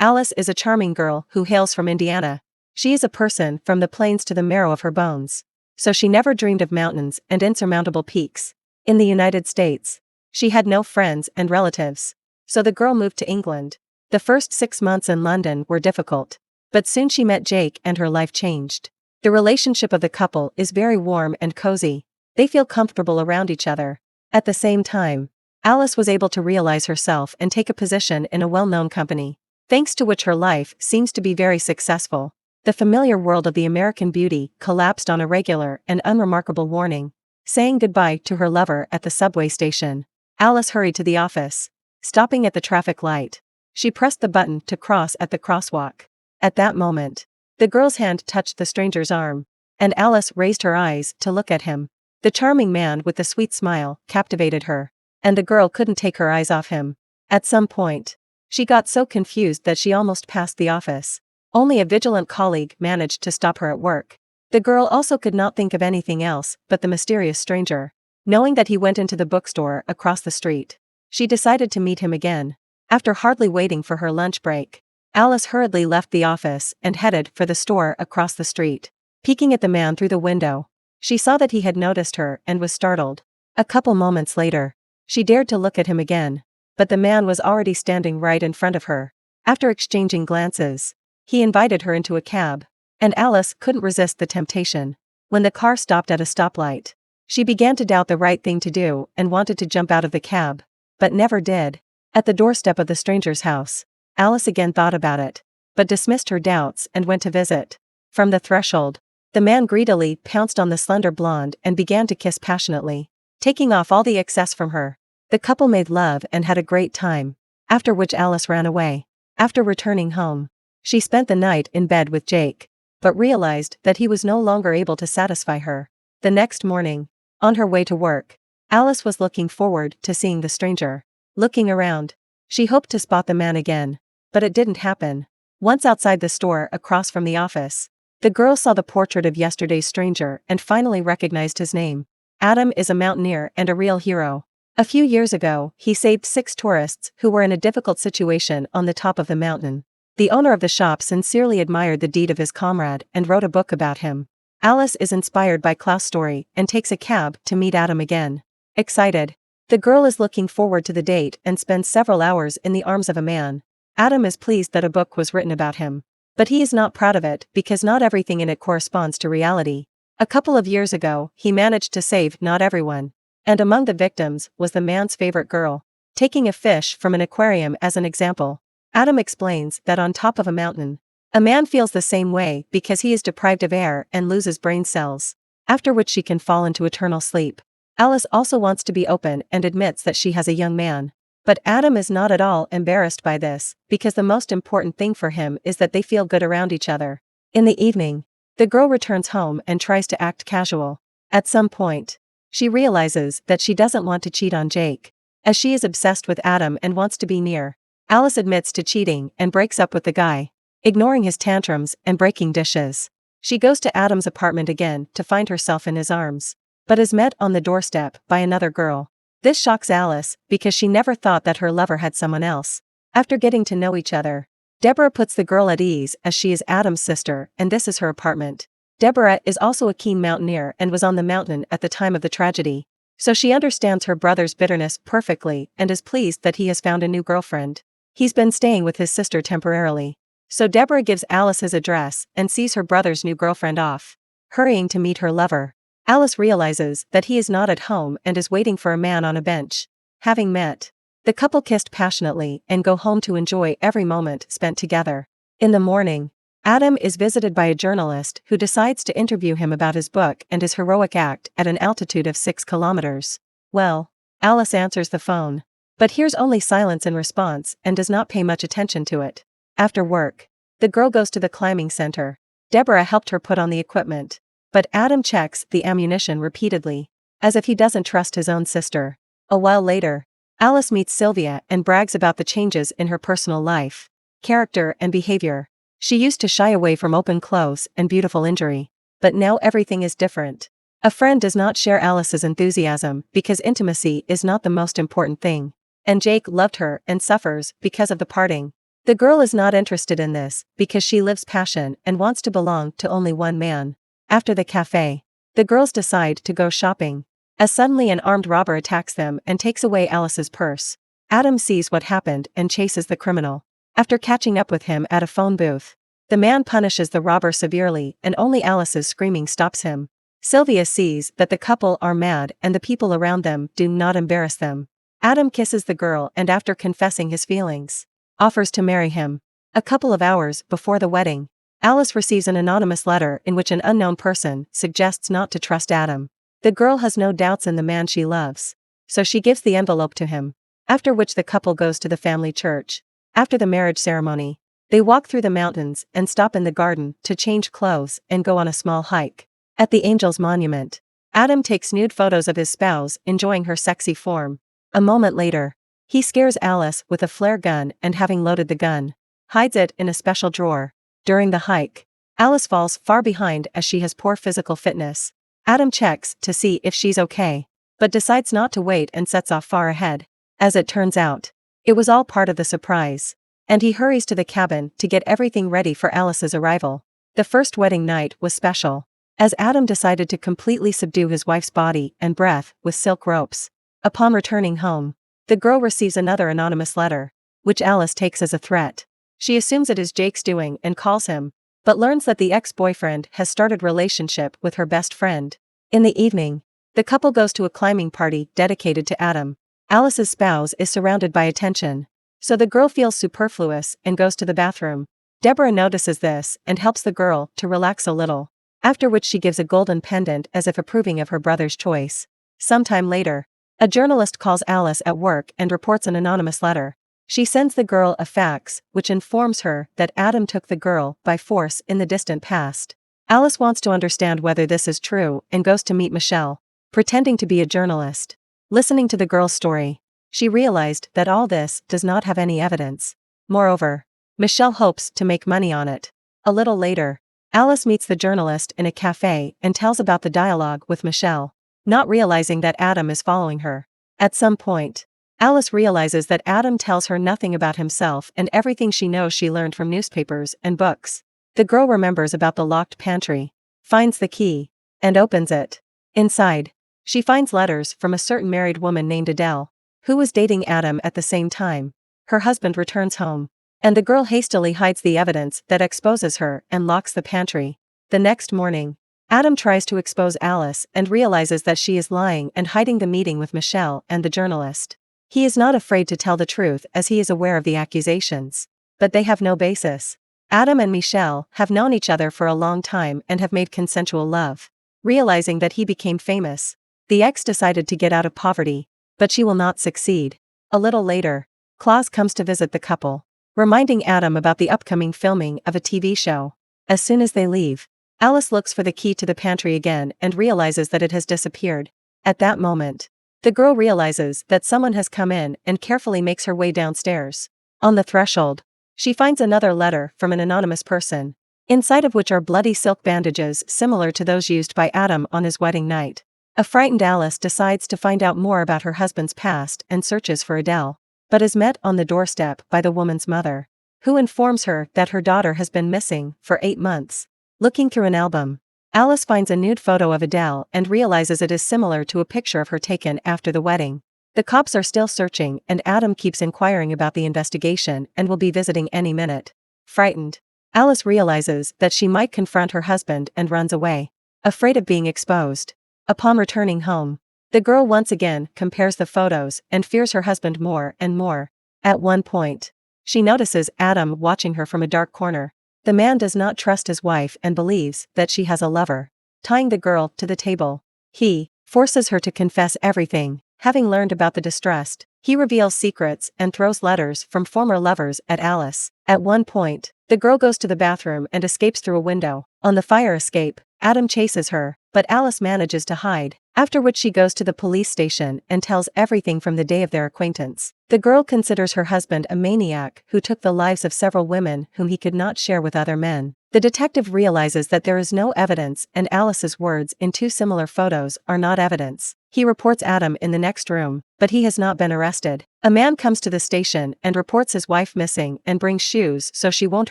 Alice is a charming girl who hails from Indiana. She is a person from the plains to the marrow of her bones. So she never dreamed of mountains and insurmountable peaks. In the United States, she had no friends and relatives. So the girl moved to England. The first 6 months in London were difficult. But soon she met Jake and her life changed. The relationship of the couple is very warm and cozy. They feel comfortable around each other. At the same time, Alice was able to realize herself and take a position in a well-known company, thanks to which her life seems to be very successful. The familiar world of the American beauty collapsed on a regular and unremarkable warning. Saying goodbye to her lover at the subway station, Alice hurried to the office. Stopping at the traffic light, she pressed the button to cross at the crosswalk. At that moment, the girl's hand touched the stranger's arm, and Alice raised her eyes to look at him. The charming man with the sweet smile captivated her, and the girl couldn't take her eyes off him. At some point, she got so confused that she almost passed the office. Only a vigilant colleague managed to stop her at work. The girl also could not think of anything else but the mysterious stranger. Knowing that he went into the bookstore across the street, she decided to meet him again. After hardly waiting for her lunch break, Alice hurriedly left the office and headed for the store across the street. Peeking at the man through the window, she saw that he had noticed her and was startled. A couple moments later, she dared to look at him again, but the man was already standing right in front of her. After exchanging glances, he invited her into a cab, and Alice couldn't resist the temptation. When the car stopped at a stoplight, she began to doubt the right thing to do and wanted to jump out of the cab, but never did. At the doorstep of the stranger's house, Alice again thought about it, but dismissed her doubts and went to visit. From the threshold, the man greedily pounced on the slender blonde and began to kiss passionately, taking off all the excess from her. The couple made love and had a great time, after which Alice ran away. After returning home, she spent the night in bed with Jake, but realized that he was no longer able to satisfy her. The next morning, on her way to work, Alice was looking forward to seeing the stranger. Looking around, she hoped to spot the man again, but it didn't happen. Once outside the store across from the office, the girl saw the portrait of yesterday's stranger and finally recognized his name. Adam is a mountaineer and a real hero. A few years ago, he saved 6 tourists who were in a difficult situation on the top of the mountain. The owner of the shop sincerely admired the deed of his comrade and wrote a book about him. Alice is inspired by Klaus' story and takes a cab to meet Adam again. Excited, the girl is looking forward to the date and spends several hours in the arms of a man. Adam is pleased that a book was written about him, but he is not proud of it because not everything in it corresponds to reality. A couple of years ago, he managed to save not everyone, and among the victims was the man's favorite girl. Taking a fish from an aquarium as an example, Adam explains that on top of a mountain, a man feels the same way because he is deprived of air and loses brain cells, after which she can fall into eternal sleep. Alice also wants to be open and admits that she has a young man. But Adam is not at all embarrassed by this, because the most important thing for him is that they feel good around each other. In the evening, the girl returns home and tries to act casual. At some point, she realizes that she doesn't want to cheat on Jake, as she is obsessed with Adam and wants to be near. Alice admits to cheating and breaks up with the guy, ignoring his tantrums and breaking dishes. She goes to Adam's apartment again to find herself in his arms, but is met on the doorstep by another girl. This shocks Alice because she never thought that her lover had someone else. After getting to know each other, Deborah puts the girl at ease as she is Adam's sister and this is her apartment. Deborah is also a keen mountaineer and was on the mountain at the time of the tragedy, so she understands her brother's bitterness perfectly and is pleased that he has found a new girlfriend. He's been staying with his sister temporarily, so Deborah gives Alice his address and sees her brother's new girlfriend off. Hurrying to meet her lover, Alice realizes that he is not at home and is waiting for a man on a bench. Having met, the couple kissed passionately and go home to enjoy every moment spent together. In the morning, Adam is visited by a journalist who decides to interview him about his book and his heroic act at an altitude of 6 kilometers. Well, Alice answers the phone, but hears only silence in response and does not pay much attention to it. After work, the girl goes to the climbing center. Deborah helped her put on the equipment, but Adam checks the ammunition repeatedly, as if he doesn't trust his own sister. A while later, Alice meets Sylvia and brags about the changes in her personal life, character and behavior. She used to shy away from open close and beautiful injury, but now everything is different. A friend does not share Alice's enthusiasm because intimacy is not the most important thing, and Jake loved her and suffers because of the parting. The girl is not interested in this because she lives passion and wants to belong to only one man. After the cafe, the girls decide to go shopping, as suddenly an armed robber attacks them and takes away Alice's purse. Adam sees what happened and chases the criminal. After catching up with him at a phone booth, the man punishes the robber severely and only Alice's screaming stops him. Sylvia sees that the couple are mad and the people around them do not embarrass them. Adam kisses the girl and after confessing his feelings, offers to marry him. A couple of hours before the wedding, Alice receives an anonymous letter in which an unknown person suggests not to trust Adam. The girl has no doubts in the man she loves, so she gives the envelope to him, after which the couple goes to the family church. After the marriage ceremony, they walk through the mountains and stop in the garden to change clothes and go on a small hike. At the Angels Monument, Adam takes nude photos of his spouse enjoying her sexy form. A moment later, he scares Alice with a flare gun and having loaded the gun, hides it in a special drawer. During the hike, Alice falls far behind as she has poor physical fitness. Adam checks to see if she's okay, but decides not to wait and sets off far ahead. As it turns out, it was all part of the surprise, and he hurries to the cabin to get everything ready for Alice's arrival. The first wedding night was special, as Adam decided to completely subdue his wife's body and breath with silk ropes. Upon returning home, the girl receives another anonymous letter, which Alice takes as a threat. She assumes it is Jake's doing and calls him, but learns that the ex-boyfriend has started relationship with her best friend. In the evening, the couple goes to a climbing party dedicated to Adam. Alice's spouse is surrounded by attention, so the girl feels superfluous and goes to the bathroom. Deborah notices this and helps the girl to relax a little, after which she gives a golden pendant as if approving of her brother's choice. Sometime later, a journalist calls Alice at work and reports an anonymous letter. She sends the girl a fax, which informs her that Adam took the girl by force in the distant past. Alice wants to understand whether this is true and goes to meet Michelle, pretending to be a journalist. Listening to the girl's story, she realized that all this does not have any evidence. Moreover, Michelle hopes to make money on it. A little later, Alice meets the journalist in a cafe and tells about the dialogue with Michelle, not realizing that Adam is following her. At some point, Alice realizes that Adam tells her nothing about himself and everything she knows she learned from newspapers and books. The girl remembers about the locked pantry, finds the key, and opens it. Inside, she finds letters from a certain married woman named Adele, who was dating Adam at the same time. Her husband returns home, and the girl hastily hides the evidence that exposes her and locks the pantry. The next morning, Adam tries to expose Alice and realizes that she is lying and hiding the meeting with Michelle and the journalist. He is not afraid to tell the truth as he is aware of the accusations, but they have no basis. Adam and Michelle have known each other for a long time and have made consensual love. Realizing that he became famous, the ex decided to get out of poverty, but she will not succeed. A little later, Claus comes to visit the couple, reminding Adam about the upcoming filming of a TV show. As soon as they leave, Alice looks for the key to the pantry again and realizes that it has disappeared. At that moment, the girl realizes that someone has come in and carefully makes her way downstairs. On the threshold, she finds another letter from an anonymous person, inside of which are bloody silk bandages similar to those used by Adam on his wedding night. A frightened Alice decides to find out more about her husband's past and searches for Adele, but is met on the doorstep by the woman's mother, who informs her that her daughter has been missing for 8 months. Looking through an album, Alice finds a nude photo of Adele and realizes it is similar to a picture of her taken after the wedding. The cops are still searching and Adam keeps inquiring about the investigation and will be visiting any minute. Frightened, Alice realizes that she might confront her husband and runs away, afraid of being exposed. Upon returning home, the girl once again compares the photos and fears her husband more and more. At one point, she notices Adam watching her from a dark corner. The man does not trust his wife and believes that she has a lover. Tying the girl to the table, he forces her to confess everything. Having learned about the distrust, he reveals secrets and throws letters from former lovers at Alice. At one point, the girl goes to the bathroom and escapes through a window. On the fire escape, Adam chases her, but Alice manages to hide, after which she goes to the police station and tells everything from the day of their acquaintance. The girl considers her husband a maniac who took the lives of several women whom he could not share with other men. The detective realizes that there is no evidence and Alice's words in 2 similar photos are not evidence. He reports Adam in the next room, but he has not been arrested. A man comes to the station and reports his wife missing and brings shoes so she won't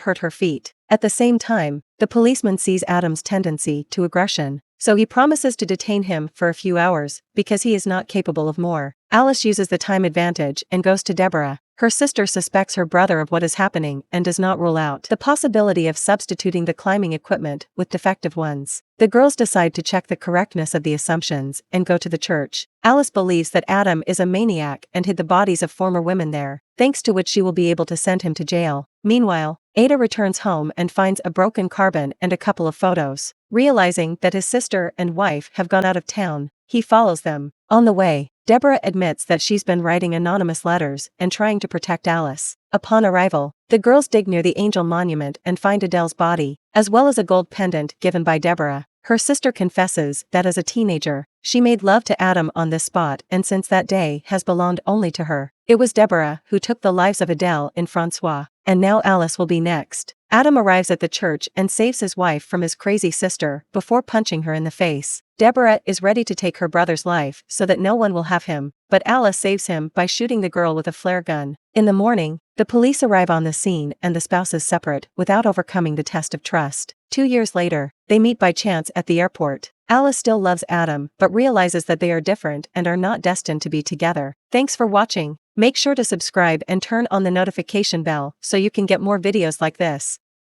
hurt her feet. At the same time, the policeman sees Adam's tendency to aggression, so he promises to detain him for a few hours because he is not capable of more. Alice uses the time advantage and goes to Deborah. Her sister suspects her brother of what is happening and does not rule out the possibility of substituting the climbing equipment with defective ones. The girls decide to check the correctness of the assumptions and go to the church. Alice believes that Adam is a maniac and hid the bodies of former women there, thanks to which she will be able to send him to jail. Meanwhile, Ada returns home and finds a broken carbine and a couple of photos. Realizing that his sister and wife have gone out of town, he follows them. On the way, Deborah admits that she's been writing anonymous letters and trying to protect Alice. Upon arrival, the girls dig near the Angel Monument and find Adele's body, as well as a gold pendant given by Deborah. Her sister confesses that as a teenager, she made love to Adam on this spot and since that day has belonged only to her. It was Deborah who took the lives of Adele and Francois, and now Alice will be next. Adam arrives at the church and saves his wife from his crazy sister before punching her in the face. Deborah is ready to take her brother's life so that no one will have him, but Alice saves him by shooting the girl with a flare gun. In the morning, the police arrive on the scene and the spouses separate without overcoming the test of trust. 2 years later, they meet by chance at the airport. Alice still loves Adam but realizes that they are different and are not destined to be together. Thanks for watching. Make sure to subscribe and turn on the notification bell so you can get more videos like this.